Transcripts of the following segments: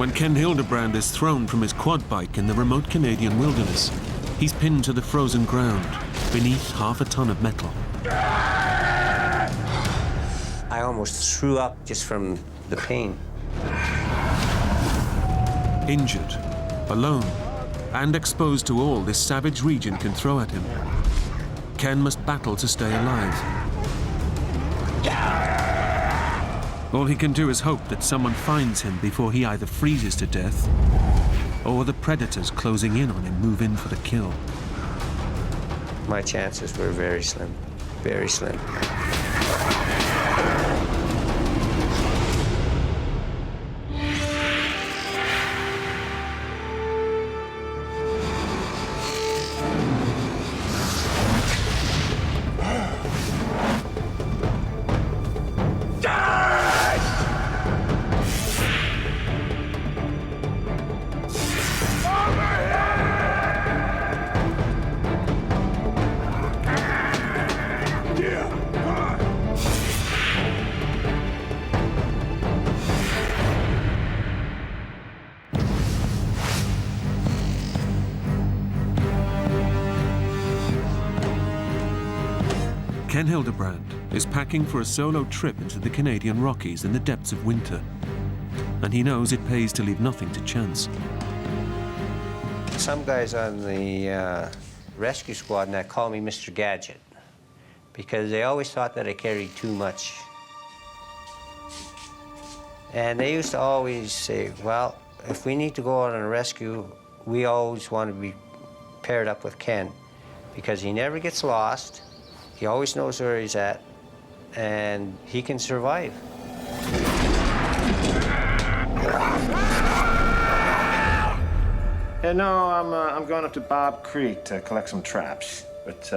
When Ken Hildebrand is thrown from his quad bike in the remote Canadian wilderness, he's pinned to the frozen ground beneath half a ton of metal. I almost threw up just from the pain. Injured, alone, and exposed to all this savage region can throw at him, Ken must battle to stay alive. All he can do is hope that someone finds him before he either freezes to death or the predators closing in on him move in for the kill. My chances were very slim, very slim. Ken Hildebrand is packing for a solo trip into the Canadian Rockies in the depths of winter, and he knows it pays to leave nothing to chance. Some guys on the rescue squad and that call me Mr. Gadget because they always thought that I carried too much. And they used to always say, well, if we need to go on a rescue, we always want to be paired up with Ken because he never gets lost. He always knows where he's at, and he can survive. Yeah, no, I'm going up to Bob Creek to collect some traps. But,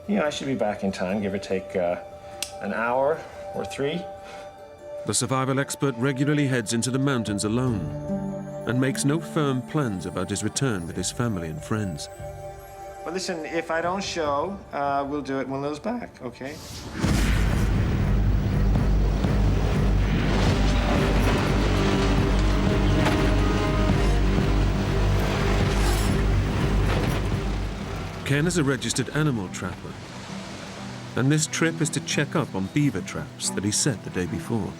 you know, I should be back in time, give or take an hour or 3. The survival expert regularly heads into the mountains alone and makes no firm plans about his return with his family and friends. Well, listen, if I don't show, we'll do it when Lil's back, okay? Ken is a registered animal trapper, and this trip is to check up on beaver traps that he set the day before.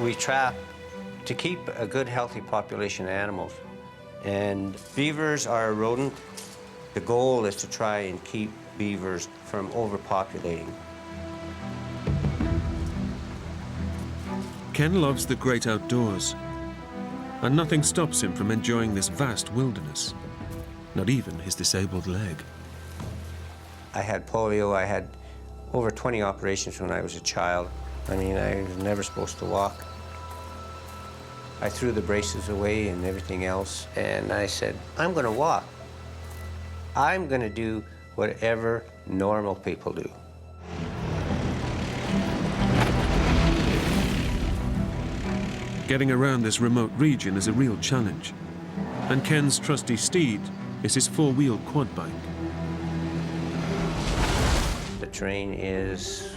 We trap to keep a good, healthy population of animals. And beavers are a rodent. The goal is to try and keep beavers from overpopulating. Ken loves the great outdoors, and nothing stops him from enjoying this vast wilderness, not even his disabled leg. I had polio. I had over 20 operations when I was a child. I mean, I was never supposed to walk. I threw the braces away and everything else, and I said, I'm going to walk. I'm going to do whatever normal people do. Getting around this remote region is a real challenge, and Ken's trusty steed is his 4-wheel quad bike. The terrain is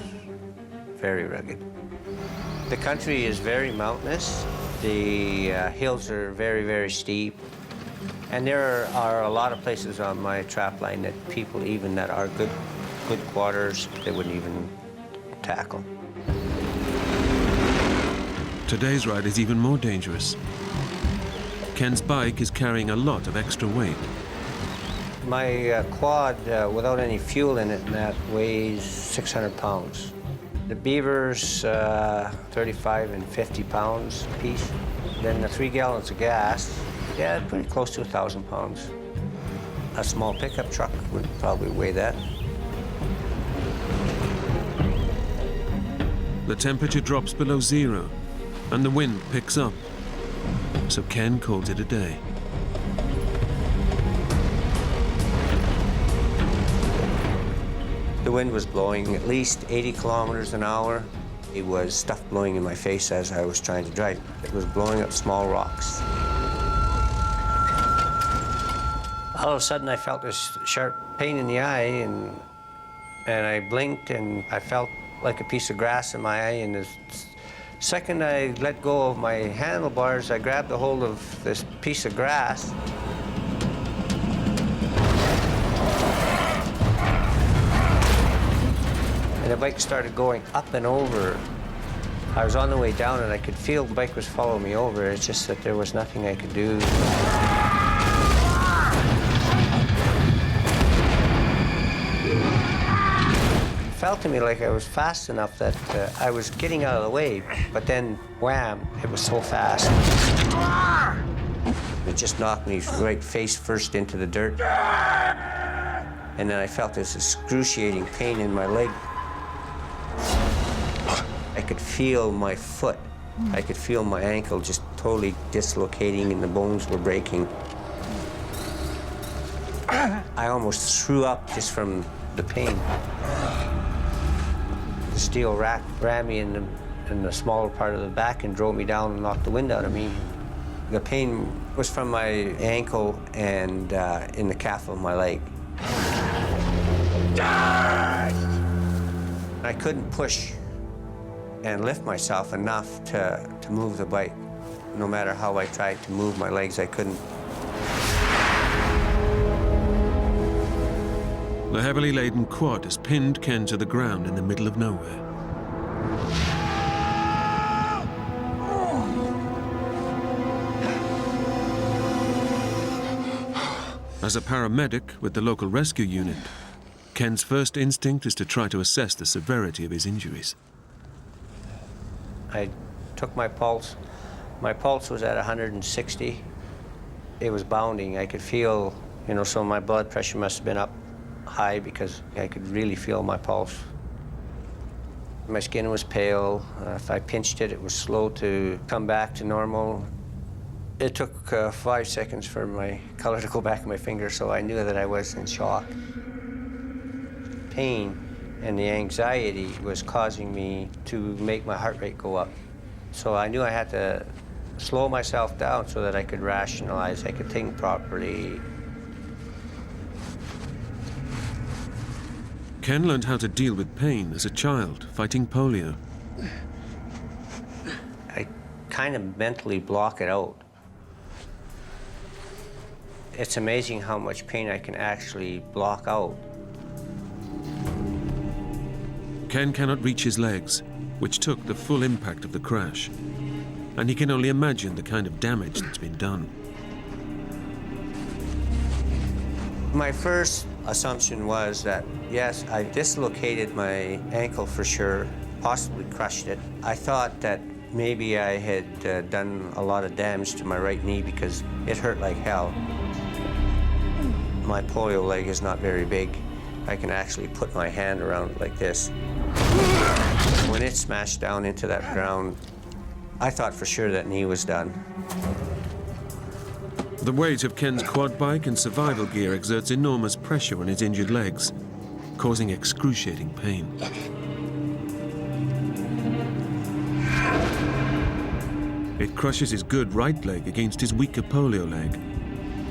very rugged. The country is very mountainous. The hills are very, very steep. And there are a lot of places on my trap line that people, even that are good quarters, they wouldn't even tackle. Today's ride is even more dangerous. Ken's bike is carrying a lot of extra weight. My quad, without any fuel in it, and that weighs 600 pounds. The beavers, 35 and 50 pounds a piece. Then the 3 gallons of gas, yeah, pretty close to 1,000 pounds. A small pickup truck would probably weigh that. The temperature drops below 0, and the wind picks up. So Ken calls it a day. The wind was blowing at least 80 kilometers an hour. It was stuff blowing in my face as I was trying to drive. It was blowing up small rocks. All of a sudden, I felt this sharp pain in the eye, and I blinked, and I felt like a piece of grass in my eye, and the second I let go of my handlebars, I grabbed a hold of this piece of grass. And the bike started going up and over. I was on the way down and I could feel the bike was following me over. It's just that there was nothing I could do. It felt to me like I was fast enough that I was getting out of the way, but then, wham, it was so fast. It just knocked me right face first into the dirt. And then I felt this excruciating pain in my leg. I could feel my foot. I could feel my ankle just totally dislocating and the bones were breaking. I almost threw up just from the pain. The steel rack rammed me in the smaller part of the back and drove me down and knocked the wind out of me. The pain was from my ankle and in the calf of my leg. I couldn't push and lift myself enough to move the bike. No matter how I tried to move my legs, I couldn't. The heavily laden quad has pinned Ken to the ground in the middle of nowhere. As a paramedic with the local rescue unit, Ken's first instinct is to try to assess the severity of his injuries. I took my pulse. My pulse was at 160. It was bounding. I could feel, so my blood pressure must have been up high because I could really feel my pulse. My skin was pale. If I pinched it, it was slow to come back to normal. It took 5 seconds for my color to go back in my finger, so I knew that I was in shock. Pain and the anxiety was causing me to make my heart rate go up. So I knew I had to slow myself down so that I could rationalize, I could think properly. Ken learned how to deal with pain as a child, fighting polio. I kind of mentally block it out. It's amazing how much pain I can actually block out. Ken cannot reach his legs, which took the full impact of the crash, and he can only imagine the kind of damage that's been done. My first assumption was that, yes, I dislocated my ankle for sure, possibly crushed it. I thought that maybe I had done a lot of damage to my right knee because it hurt like hell. My polio leg is not very big. I can actually put my hand around it like this. When it smashed down into that ground, I thought for sure that knee was done. The weight of Ken's quad bike and survival gear exerts enormous pressure on his injured legs, causing excruciating pain. It crushes his good right leg against his weaker polio leg,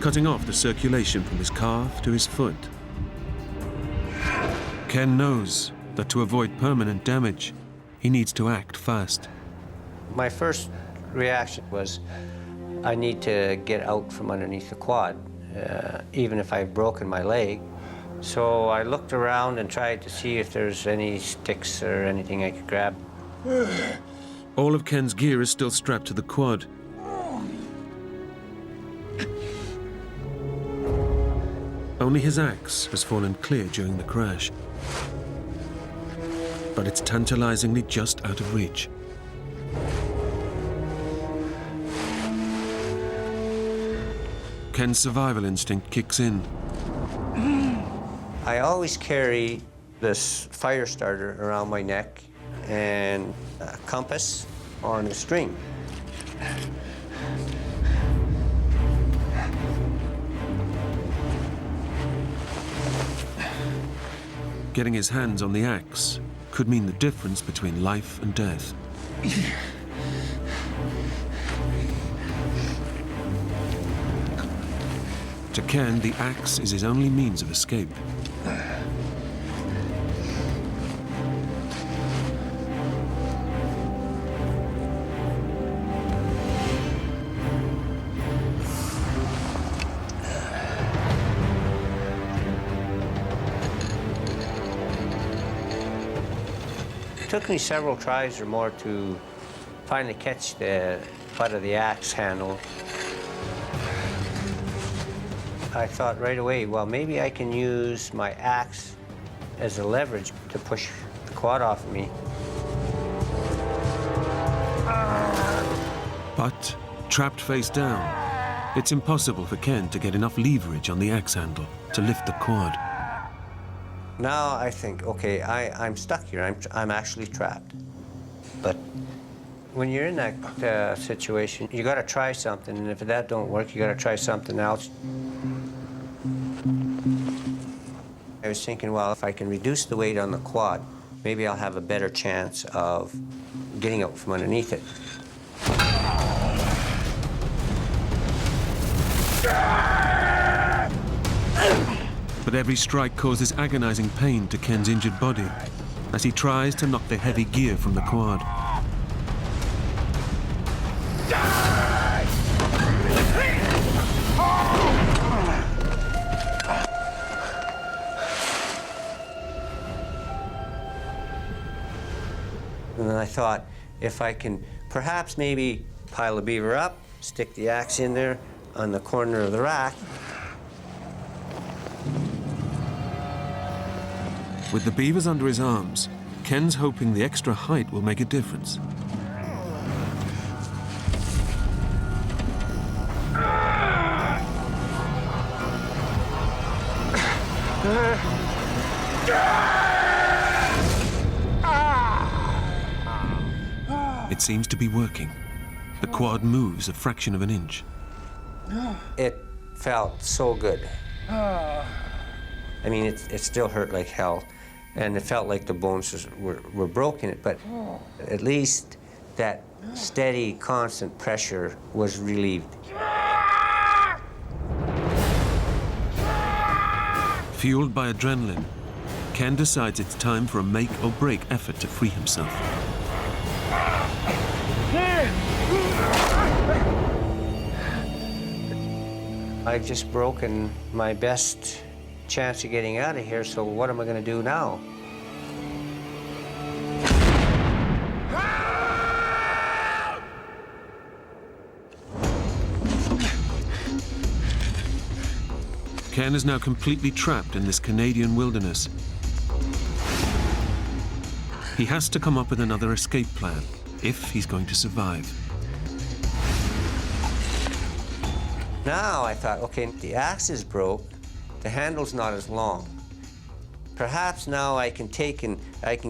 cutting off the circulation from his calf to his foot. Ken knows that to avoid permanent damage, he needs to act fast. My first reaction was, I need to get out from underneath the quad, even if I've broken my leg. So I looked around and tried to see if there's any sticks or anything I could grab. All of Ken's gear is still strapped to the quad. Only his axe has fallen clear during the crash. But it's tantalizingly just out of reach. Ken's survival instinct kicks in. I always carry this fire starter around my neck and a compass on a string. Getting his hands on the axe could mean the difference between life and death. To Ken, the axe is his only means of escape. took me several tries or more to finally catch the butt of the axe handle. I thought right away, well, maybe I can use my axe as a leverage to push the quad off of me. But, trapped face down, it's impossible for Ken to get enough leverage on the axe handle to lift the quad. Now I think, okay, I'm stuck here. I'm actually trapped. But when you're in that situation, you got to try something, and if that don't work, you got to try something else. I was thinking, well, if I can reduce the weight on the quad, maybe I'll have a better chance of getting out from underneath it. But every strike causes agonizing pain to Ken's injured body as he tries to knock the heavy gear from the quad. And then I thought, if I can perhaps maybe pile the beaver up, stick the axe in there on the corner of the rack. With the beavers under his arms, Ken's hoping the extra height will make a difference. It seems to be working. The quad moves a fraction of an inch. It felt so good. I mean, it still hurt like hell, and it felt like the bones were broken, but at least that steady, constant pressure was relieved. Fueled by adrenaline, Ken decides it's time for a make or break effort to free himself. I've just broken my best chance of getting out of here, so what am I going to do now? Ken is now completely trapped in this Canadian wilderness. He has to come up with another escape plan if he's going to survive. Now I thought, okay, the axe is broke, the handle's not as long. Perhaps now I can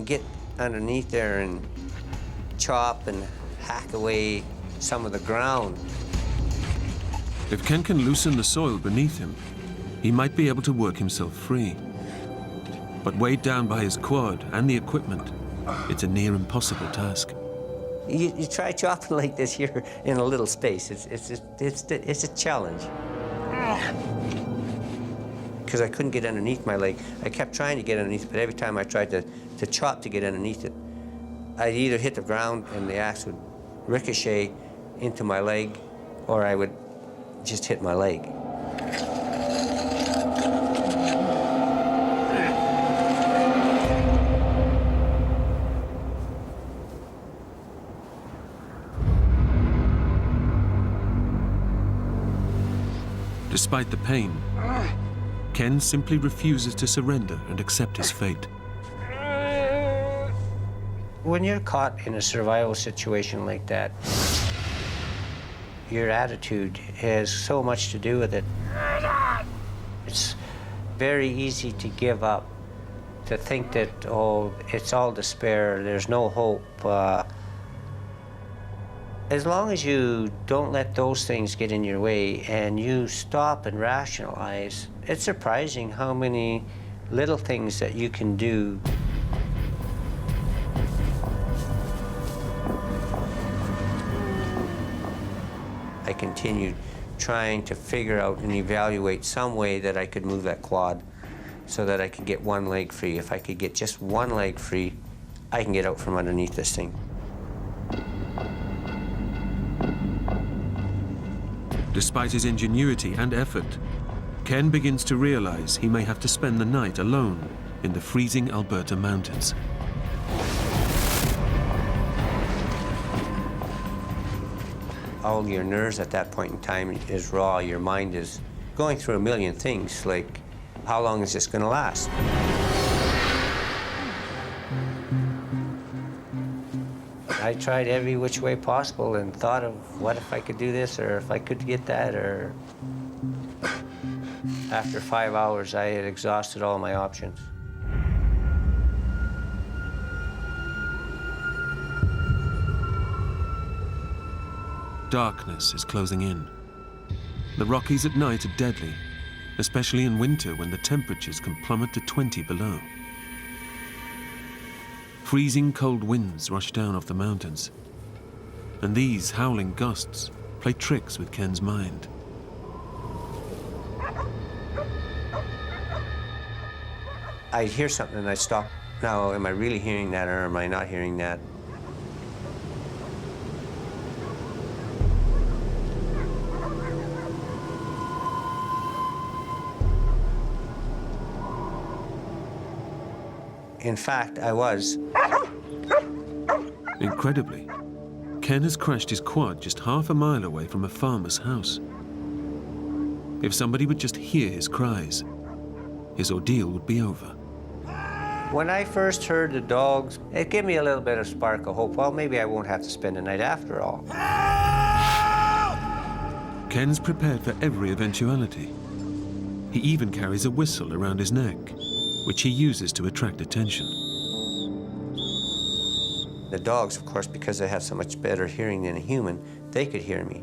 get underneath there and chop and hack away some of the ground. If Ken can loosen the soil beneath him, he might be able to work himself free. But weighed down by his quad and the equipment, it's a near impossible task. You try chopping like this here in a little space. It's a challenge. Because I couldn't get underneath my leg. I kept trying to get underneath, but every time I tried to chop to get underneath it, I'd either hit the ground and the axe would ricochet into my leg, or I would just hit my leg. Despite the pain, Ken simply refuses to surrender and accept his fate. When you're caught in a survival situation like that, your attitude has so much to do with it. It's very easy to give up, to think that, oh, it's all despair, there's no hope. As long as you don't let those things get in your way and you stop and rationalize, it's surprising how many little things that you can do. I continued trying to figure out and evaluate some way that I could move that quad so that I could get one leg free. If I could get just one leg free, I can get out from underneath this thing. Despite his ingenuity and effort, Ken begins to realize he may have to spend the night alone in the freezing Alberta mountains. All your nerves at that point in time is raw. Your mind is going through a million things, like, how long is this gonna last? I tried every which way possible and thought of what if I could do this, or if I could get that, or... After 5 hours, I had exhausted all my options. Darkness is closing in. The Rockies at night are deadly, especially in winter when the temperatures can plummet to 20 below. Freezing cold winds rush down off the mountains, and these howling gusts play tricks with Ken's mind. I'd hear something and I'd stop. Now, am I really hearing that, or am I not hearing that? In fact, I was. Incredibly, Ken has crashed his quad just half a mile away from a farmer's house. If somebody would just hear his cries, his ordeal would be over. When I first heard the dogs, it gave me a little bit of spark of hope. Well, maybe I won't have to spend the night after all. Ken's prepared for every eventuality. He even carries a whistle around his neck, which he uses to attract attention. The dogs, of course, because they have so much better hearing than a human, they could hear me.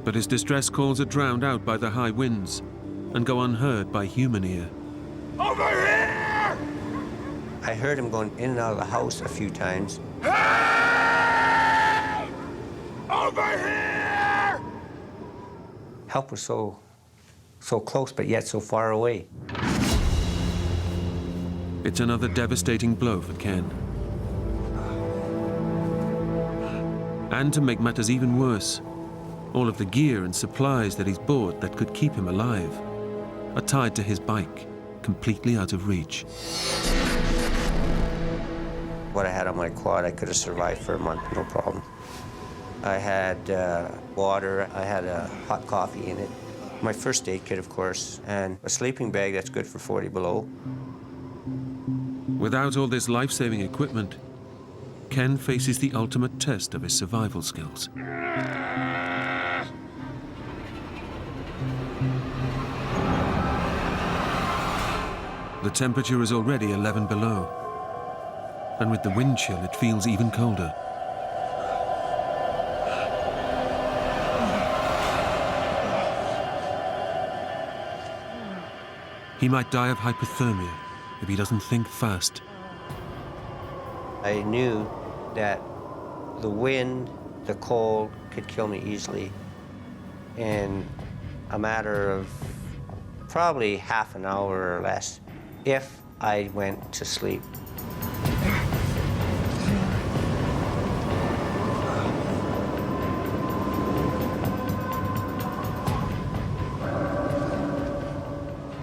But his distress calls are drowned out by the high winds and go unheard by human ear. Over here! I heard him going in and out of the house a few times. Hey! Over here! Help was so close, but yet so far away. It's another devastating blow for Ken. And to make matters even worse, all of the gear and supplies that he's bought that could keep him alive are tied to his bike, completely out of reach. What I had on my quad, I could have survived for a month, no problem. I had water, I had a hot coffee in it, my first aid kit, of course, and a sleeping bag that's good for 40 below. Without all this life-saving equipment, Ken faces the ultimate test of his survival skills. The temperature is already 11 below, and with the wind chill, it feels even colder. He might die of hypothermia if he doesn't think fast. I knew that the wind, the cold could kill me easily in a matter of probably half an hour or less if I went to sleep.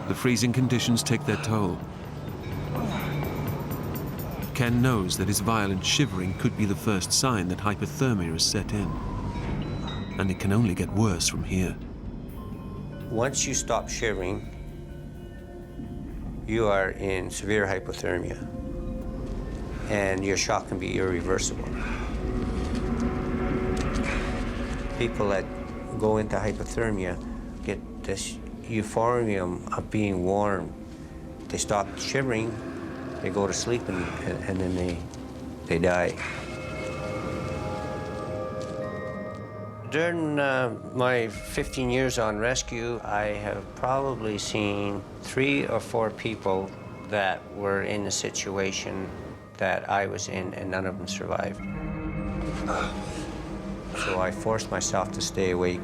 The freezing conditions take their toll. Ken knows that his violent shivering could be the first sign that hypothermia has set in, and it can only get worse from here. Once you stop shivering, you are in severe hypothermia, and your shock can be irreversible. People that go into hypothermia get this euphorium of being warm. They stop shivering, they go to sleep, and then they die. During my 15 years on rescue, I have probably seen 3 or 4 people that were in the situation that I was in, and none of them survived. So I forced myself to stay awake.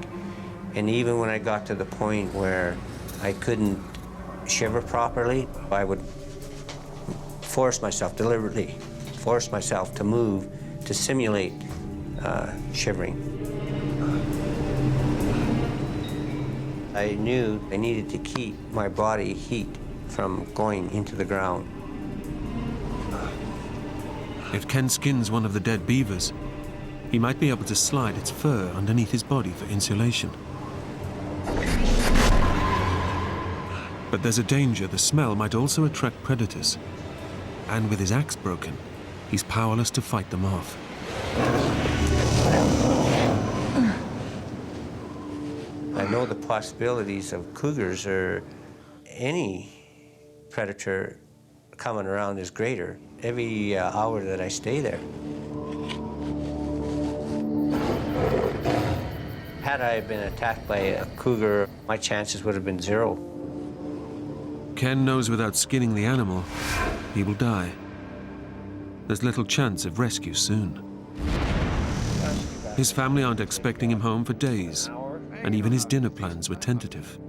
And even when I got to the point where I couldn't shiver properly, I would deliberately force myself to move to simulate shivering. I knew I needed to keep my body heat from going into the ground. If Ken skins one of the dead beavers, he might be able to slide its fur underneath his body for insulation. But there's a danger the smell might also attract predators. And with his axe broken, he's powerless to fight them off. I know the possibilities of cougars or any predator coming around is greater every hour that I stay there. Had I been attacked by a cougar, my chances would have been 0. Ken knows without skinning the animal, he will die. There's little chance of rescue soon. His family aren't expecting him home for days, and even his dinner plans were tentative.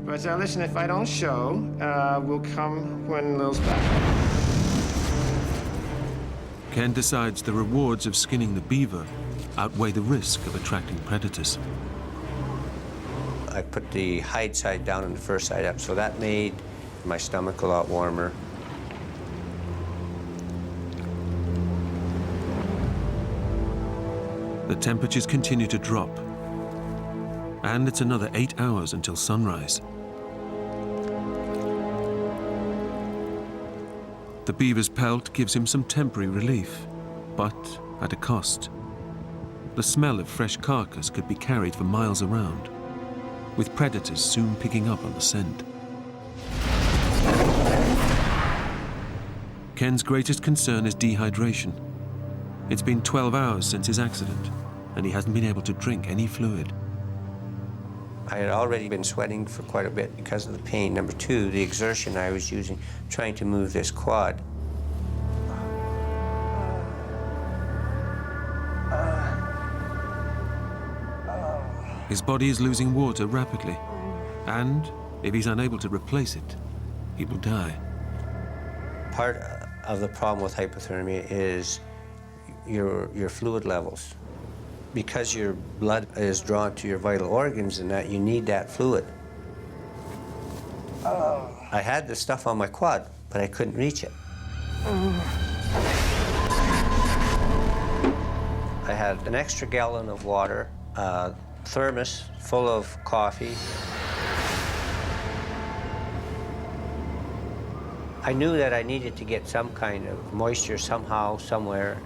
But listen, if I don't show, we'll come when Lil's back. Ken decides the rewards of skinning the beaver outweigh the risk of attracting predators. I put the hide side down and the fur side up, so that made my stomach a lot warmer. The temperatures continue to drop, and it's another 8 hours until sunrise. The beaver's pelt gives him some temporary relief, but at a cost. The smell of fresh carcass could be carried for miles around, with predators soon picking up on the scent. Ken's greatest concern is dehydration. It's been 12 hours since his accident, and he hasn't been able to drink any fluid. I had already been sweating for quite a bit because of the pain. Number 2, the exertion I was using trying to move this quad. His body is losing water rapidly, and if he's unable to replace it, he will die. Part of the problem with hypothermia is your fluid levels. Because your blood is drawn to your vital organs and that, you need that fluid. I had the stuff on my quad, but I couldn't reach it. I had an extra gallon of water, a thermos full of coffee. I knew that I needed to get some kind of moisture somehow, somewhere.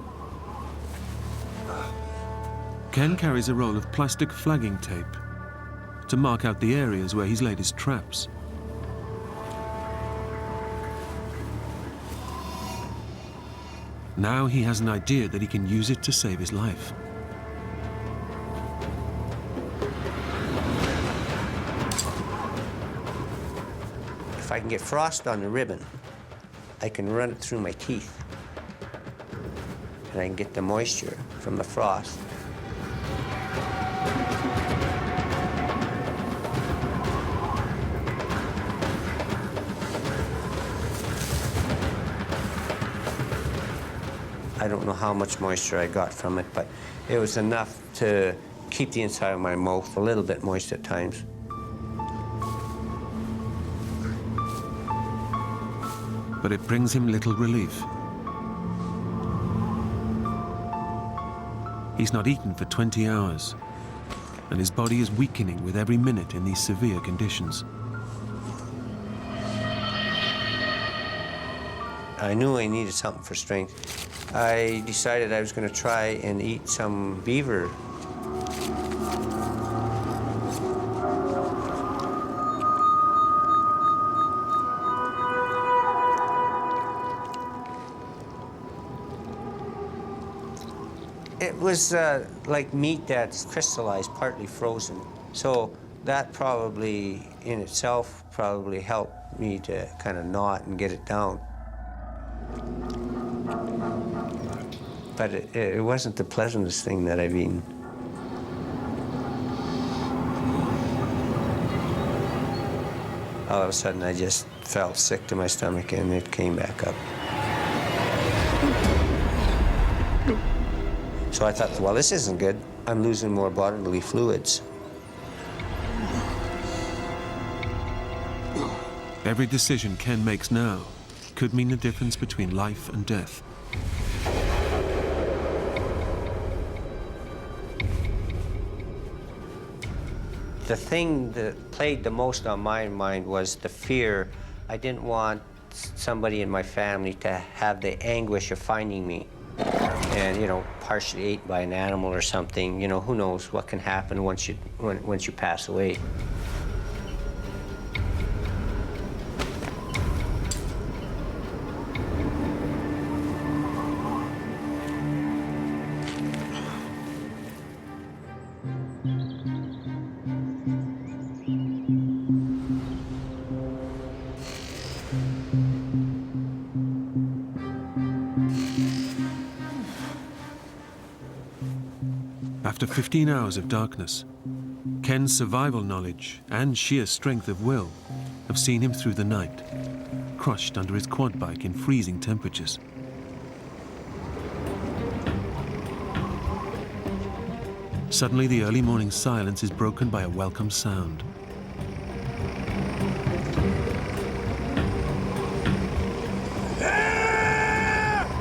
Ken carries a roll of plastic flagging tape to mark out the areas where he's laid his traps. Now he has an idea that he can use it to save his life. If I can get frost on the ribbon, I can run it through my teeth. And I can get the moisture from the frost. I don't know how much moisture I got from it, but it was enough to keep the inside of my mouth a little bit moist at times. But it brings him little relief. He's not eaten for 20 hours, and his body is weakening with every minute in these severe conditions. I knew I needed something for strength. I decided I was going to try and eat some beaver. It was like meat that's crystallized, partly frozen. So that probably in itself probably helped me to kind of gnaw it and get it down. But it wasn't the pleasantest thing that I've eaten. All of a sudden, I just felt sick to my stomach, and it came back up. So I thought, well, this isn't good. I'm losing more bodily fluids. Every decision Ken makes now could mean the difference between life and death. The thing that played the most on my mind was the fear. I didn't want somebody in my family to have the anguish of finding me and, you know, partially ate by an animal or something. You know, who knows what can happen once you pass away. After 15 hours of darkness, Ken's survival knowledge and sheer strength of will have seen him through the night, crushed under his quad bike in freezing temperatures. Suddenly, the early morning silence is broken by a welcome sound.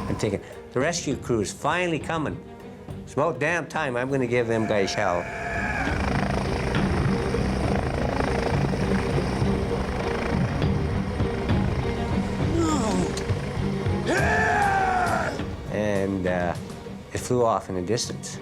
I'm thinking, the rescue crew is finally coming. It's about damn time I'm going to give them guys hell. And it flew off in the distance.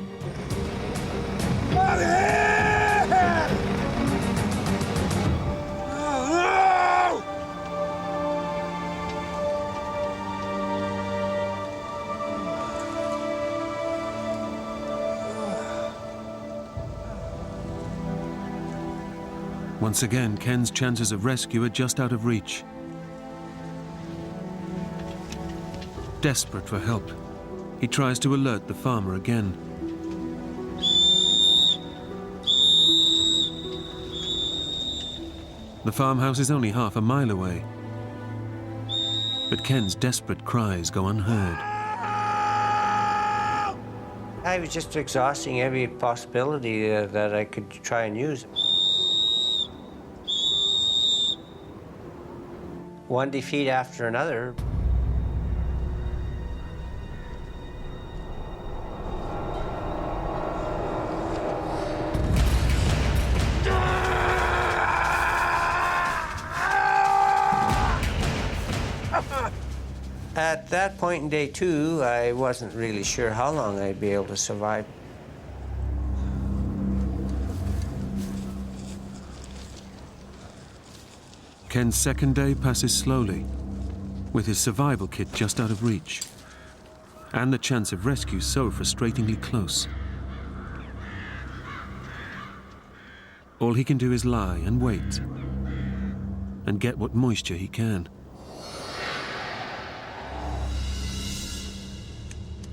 Once again, Ken's chances of rescue are just out of reach. Desperate for help, he tries to alert the farmer again. The farmhouse is only half a mile away, but Ken's desperate cries go unheard. I was just exhausting every possibility that I could try and use. One defeat after another. At that point in day 2, I wasn't really sure how long I'd be able to survive. Ken's second day passes slowly, with his survival kit just out of reach, and the chance of rescue so frustratingly close. All he can do is lie and wait, and get what moisture he can.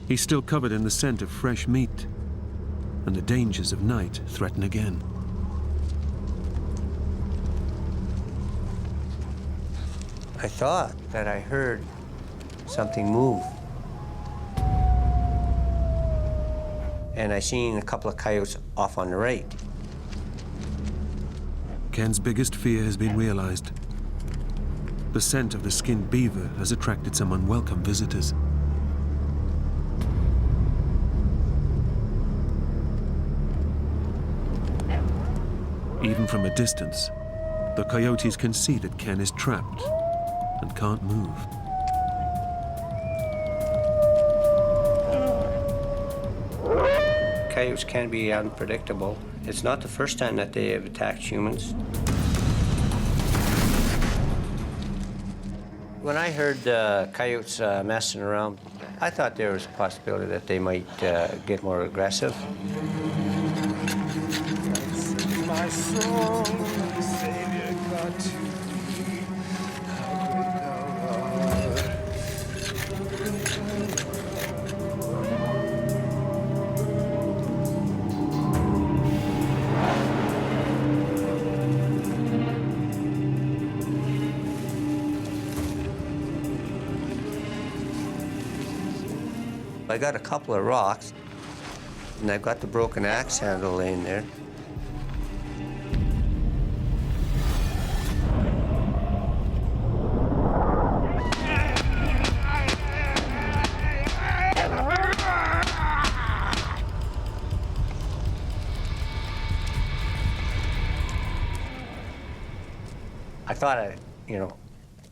He's still covered in the scent of fresh meat, and the dangers of night threaten again. I thought that I heard something move. And I seen a couple of coyotes off on the right. Ken's biggest fear has been realized. The scent of the skinned beaver has attracted some unwelcome visitors. Even from a distance, the coyotes can see that Ken is trapped and can't move. Coyotes can be unpredictable. It's not the first time that they have attacked humans. When I heard coyotes messing around, I thought there was a possibility that they might get more aggressive. My soul, my Savior, God to thee, how great thou art. I got a couple of rocks, and I've got the broken axe handle laying there. I thought,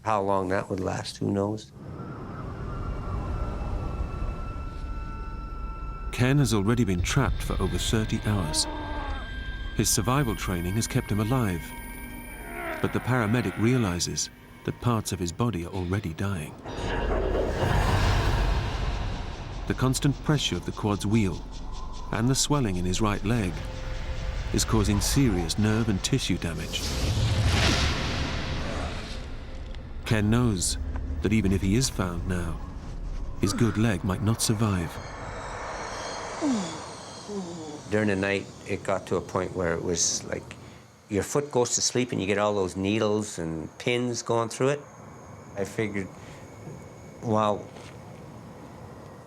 how long that would last, who knows? Ken has already been trapped for over 30 hours. His survival training has kept him alive, but the paramedic realizes that parts of his body are already dying. The constant pressure of the quad's wheel and the swelling in his right leg is causing serious nerve and tissue damage. Ken knows that even if he is found now, his good leg might not survive. During the night, it got to a point where it was like your foot goes to sleep and you get all those needles and pins going through it. I figured, well,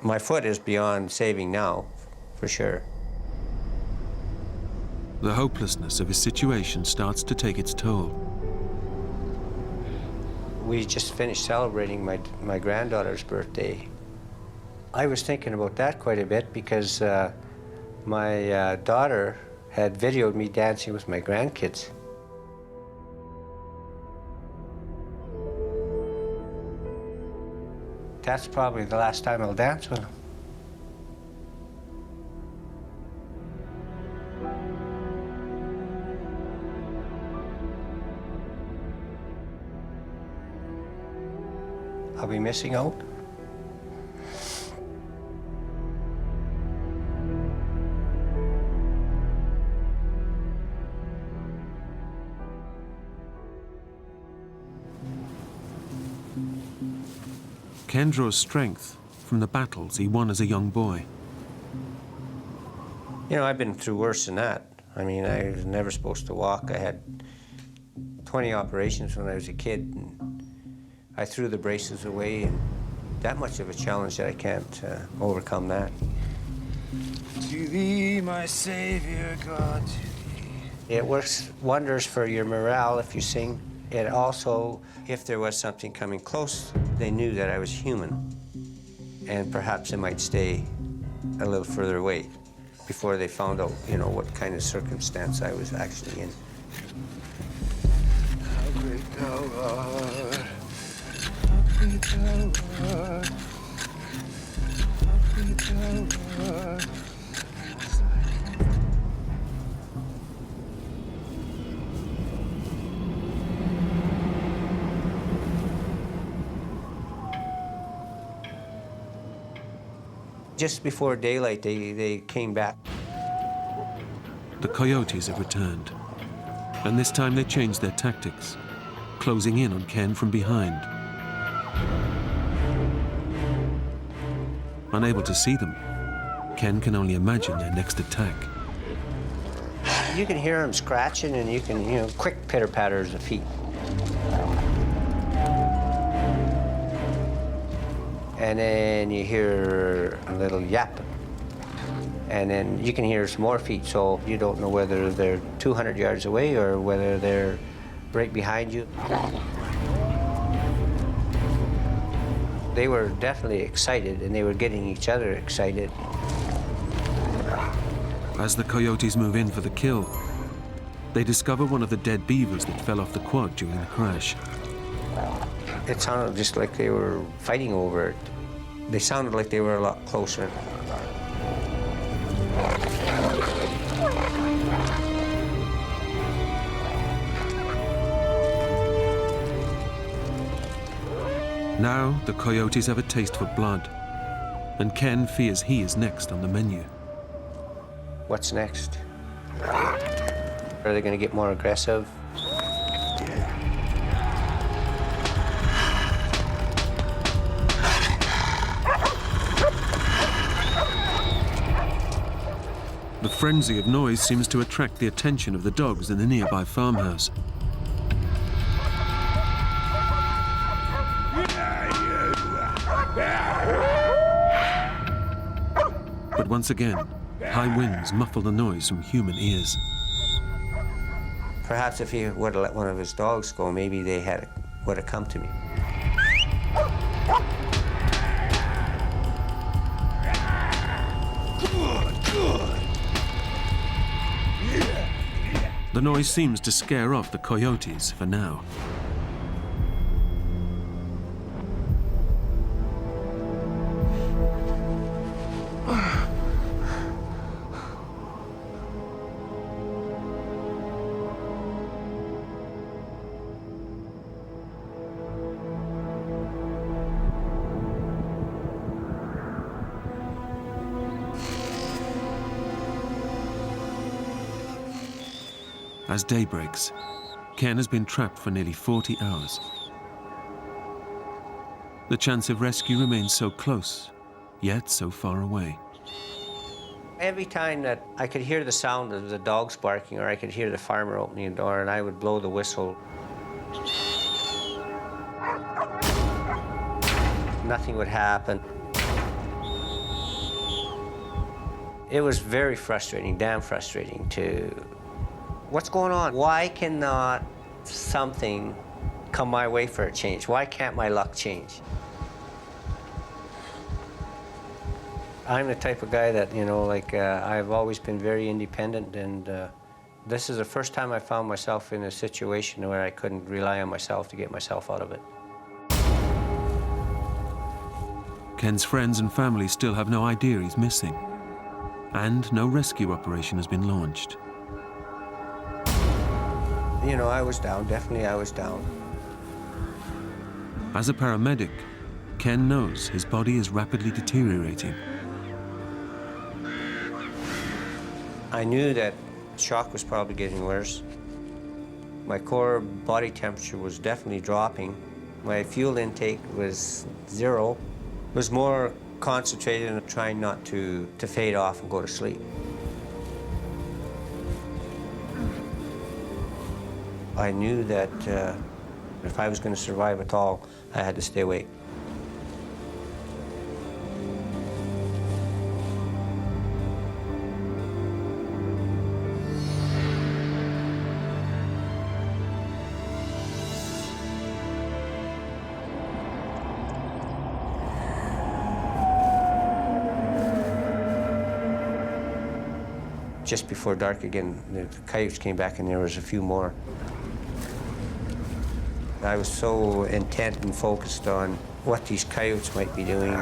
my foot is beyond saving now, for sure. The hopelessness of his situation starts to take its toll. We just finished celebrating my granddaughter's birthday. I was thinking about that quite a bit because my daughter had videoed me dancing with my grandkids. That's probably the last time I'll dance with them. I'll be missing out. Ken draws strength from the battles he won as a young boy. I've been through worse than that. I mean, I was never supposed to walk. I had 20 operations when I was a kid, and I threw the braces away, and that much of a challenge that I can't overcome that. To thee, my Savior God, to thee. It works wonders for your morale if you sing. It also, if there was something coming close, they knew that I was human, and perhaps they might stay a little further away before they found out, what kind of circumstance I was actually in. How great thou art, how great thou art, how great thou art. Just before daylight, they came back. The coyotes have returned, and this time they changed their tactics, closing in on Ken from behind. Unable to see them, Ken can only imagine their next attack. You can hear them scratching, and you can, quick pitter-patters of feet. And then you hear a little yap. And then you can hear some more feet, so you don't know whether they're 200 yards away or whether they're right behind you. They were definitely excited, and they were getting each other excited. As the coyotes move in for the kill, they discover one of the dead beavers that fell off the quad during the crash. It sounded just like they were fighting over it. They sounded like they were a lot closer. Now the coyotes have a taste for blood, and Ken fears he is next on the menu. What's next? Are they going to get more aggressive? The frenzy of noise seems to attract the attention of the dogs in the nearby farmhouse. But once again, high winds muffle the noise from human ears. Perhaps if he would have let one of his dogs go, maybe they would have come to me. The noise seems to scare off the coyotes for now. As day breaks, Ken has been trapped for nearly 40 hours. The chance of rescue remains so close, yet so far away. Every time that I could hear the sound of the dogs barking, or I could hear the farmer opening a door, and I would blow the whistle, nothing would happen. It was very frustrating, damn frustrating to, what's going on? Why cannot something come my way for a change? Why can't my luck change? I'm the type of guy that, you know, like, I've always been very independent, and this is the first time I found myself in a situation where I couldn't rely on myself to get myself out of it. Ken's friends and family still have no idea he's missing, and no rescue operation has been launched. You know, I was down, definitely I was down. As a paramedic, Ken knows his body is rapidly deteriorating. I knew that shock was probably getting worse. My core body temperature was definitely dropping. My fuel intake was 0. It was more concentrated on trying not to fade off and go to sleep. I knew that if I was going to survive at all, I had to stay awake. Just before dark again, the coyotes came back and there was a few more. I was so intent and focused on what these coyotes might be doing.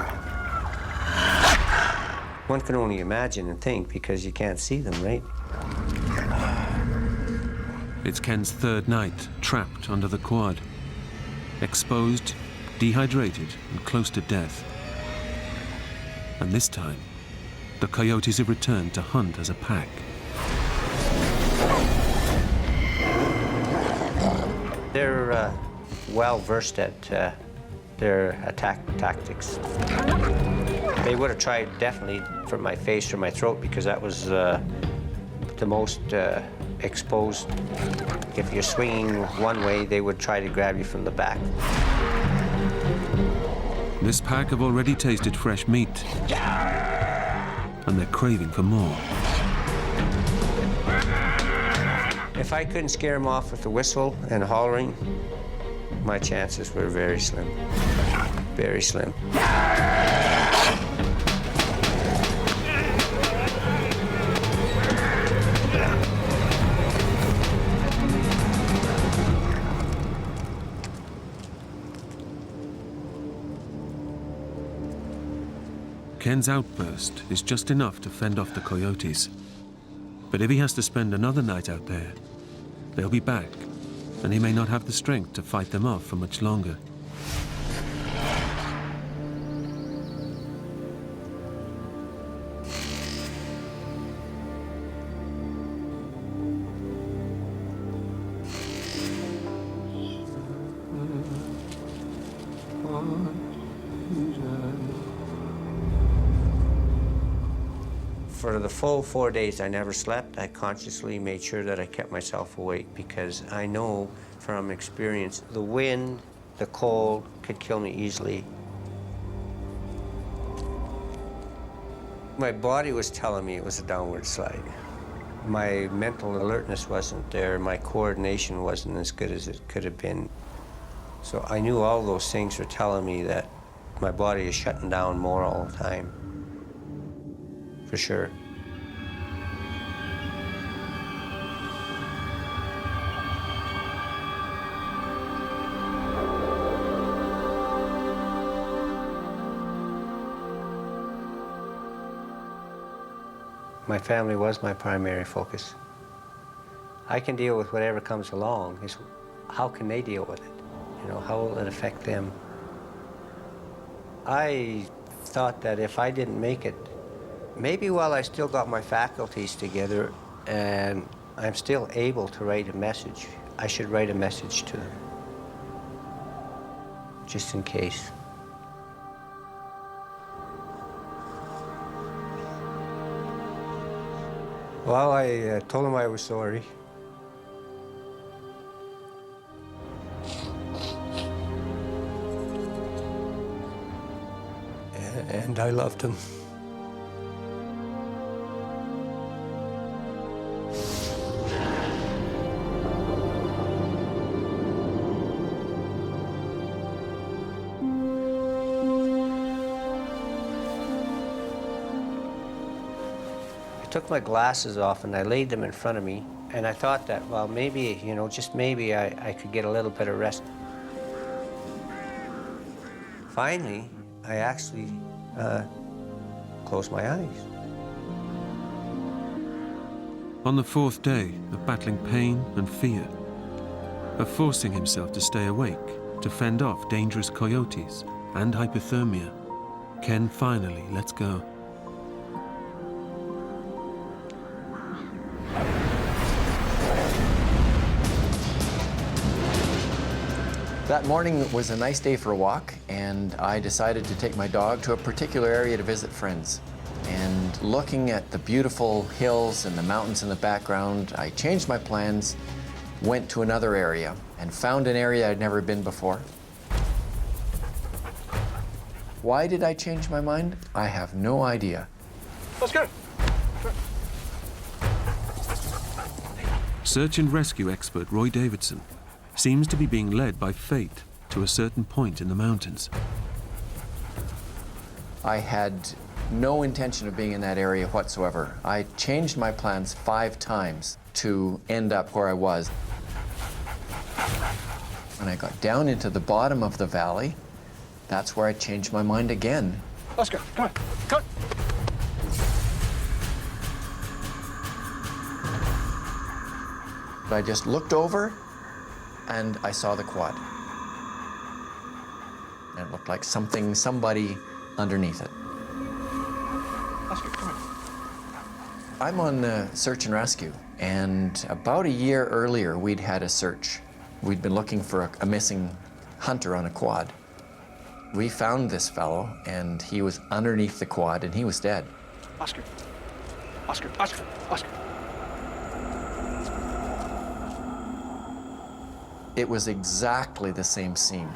One can only imagine and think because you can't see them, right? It's Ken's third night trapped under the quad, exposed, dehydrated, and close to death. And this time, the coyotes have returned to hunt as a pack. They're well versed at their attack tactics. They would have tried definitely for my face or my throat because that was the most exposed. If you're swinging one way, they would try to grab you from the back. This pack have already tasted fresh meat, and they're craving for more. If I couldn't scare them off with the whistle and hollering, my chances were very slim. Very slim. Ken's outburst is just enough to fend off the coyotes. But if he has to spend another night out there, they'll be back, and he may not have the strength to fight them off for much longer. For the full 4 days, I never slept. I consciously made sure that I kept myself awake because I know from experience the wind, the cold could kill me easily. My body was telling me it was a downward slide. My mental alertness wasn't there. My coordination wasn't as good as it could have been. So I knew all those things were telling me that my body is shutting down more all the time. For sure. My family was my primary focus. I can deal with whatever comes along. It's how can they deal with it? You know, how will it affect them? I thought that if I didn't make it, maybe while I still got my faculties together and I'm still able to write a message. I should write a message to them, just in case. Well, I told him I was sorry. And I loved him. I took my glasses off and I laid them in front of me, and I thought that, well, maybe, you know, just maybe I could get a little bit of rest. Finally, I actually closed my eyes. On the fourth day of battling pain and fear, of forcing himself to stay awake, to fend off dangerous coyotes and hypothermia, Ken finally lets go. That morning was a nice day for a walk, and I decided to take my dog to a particular area to visit friends. And looking at the beautiful hills and the mountains in the background, I changed my plans, went to another area, and found an area I'd never been before. Why did I change my mind? I have no idea. Let's go. Search and rescue expert Roy Davidson seems to be being led by fate to a certain point in the mountains. I had no intention of being in that area whatsoever. I changed my plans 5 times to end up where I was. When I got down into the bottom of the valley, that's where I changed my mind again. Let's go. Come on. Come on. I just looked over and I saw the quad. And it looked like somebody underneath it. Let's go. Come on. I'm on search and rescue, and about a year earlier, we'd had a search. We'd been looking for a missing hunter on a quad. We found this fellow, and he was underneath the quad, and he was dead. Oscar. Oscar. Oscar. Oscar. It was exactly the same scene.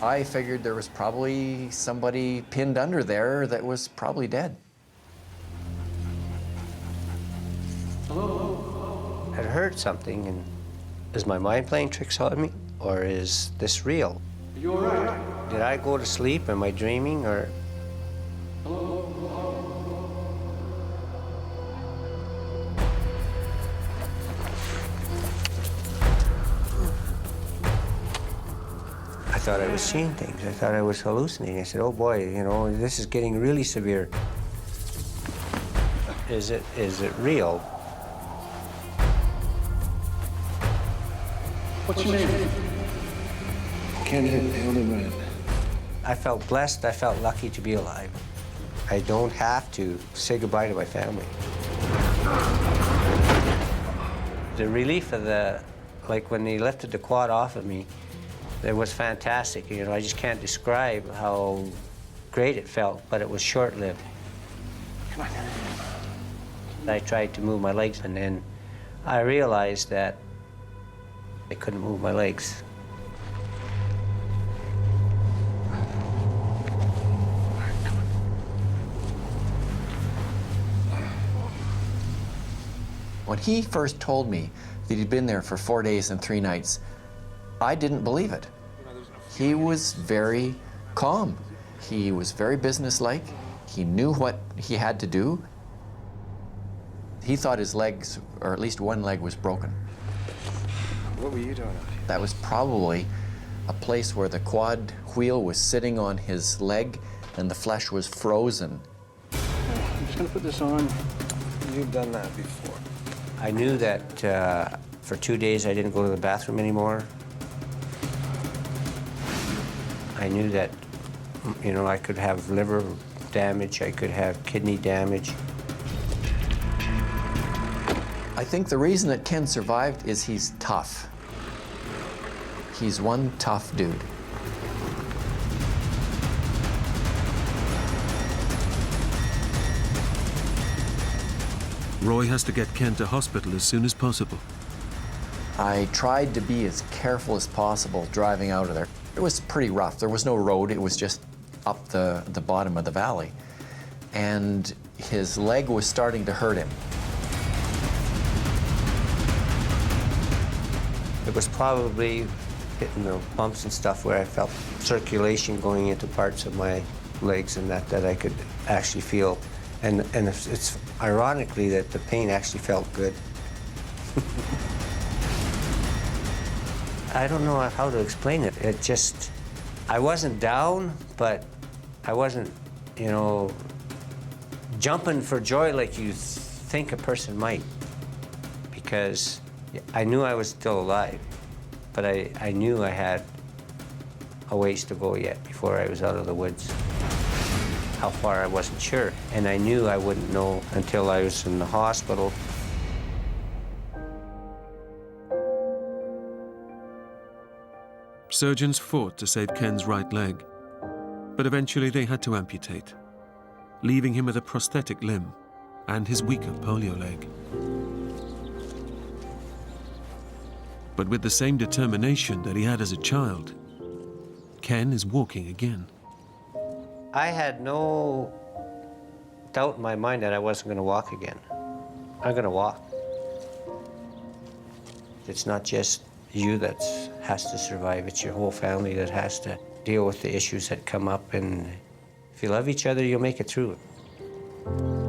I figured there was probably somebody pinned under there that was probably dead. I'd heard something, and is my mind playing tricks on me, or is this real? Are you all right? Did I go to sleep? Am I dreaming, or? I thought I was seeing things. I thought I was hallucinating. I said, oh boy, you know, this is getting really severe. Is it real? What's your name? Ken. I felt blessed. I felt lucky to be alive. I don't have to say goodbye to my family. The relief of like when they lifted the quad off of me, it was fantastic. You know, I just can't describe how great it felt, but it was short-lived. Come on. I tried to move my legs, and then I realized that I couldn't move my legs. When he first told me that he'd been there for 4 days and 3 nights, I didn't believe it. He was very calm. He was very businesslike. He knew what he had to do. He thought his legs, or at least one leg, was broken. What were you doing out here? That was probably a place where the quad wheel was sitting on his leg and the flesh was frozen. I'm just gonna put this on. You've done that before. I knew that for 2 days I didn't go to the bathroom anymore. I knew that, you know, I could have liver damage, I could have kidney damage. I think the reason that Ken survived is he's tough. He's one tough dude. Roy has to get Ken to hospital as soon as possible. I tried to be as careful as possible driving out of there. It was pretty rough. There was no road. It was just up the bottom of the valley. And his leg was starting to hurt him. It was probably hitting the bumps and stuff where I felt circulation going into parts of my legs and that I could actually feel. And it's ironically that the pain actually felt good. I don't know how to explain it. It just, I wasn't down, but I wasn't, you know, jumping for joy like you think a person might. Because I knew I was still alive, but I knew I had a ways to go yet before I was out of the woods. How far, I wasn't sure. And I knew I wouldn't know until I was in the hospital. Surgeons fought to save Ken's right leg, but eventually they had to amputate, leaving him with a prosthetic limb and his weaker polio leg. But with the same determination that he had as a child, Ken is walking again. I had no doubt in my mind that I wasn't going to walk again. I'm going to walk. It's not just you that has to survive, it's your whole family that has to deal with the issues that come up, and if you love each other, you'll make it through it.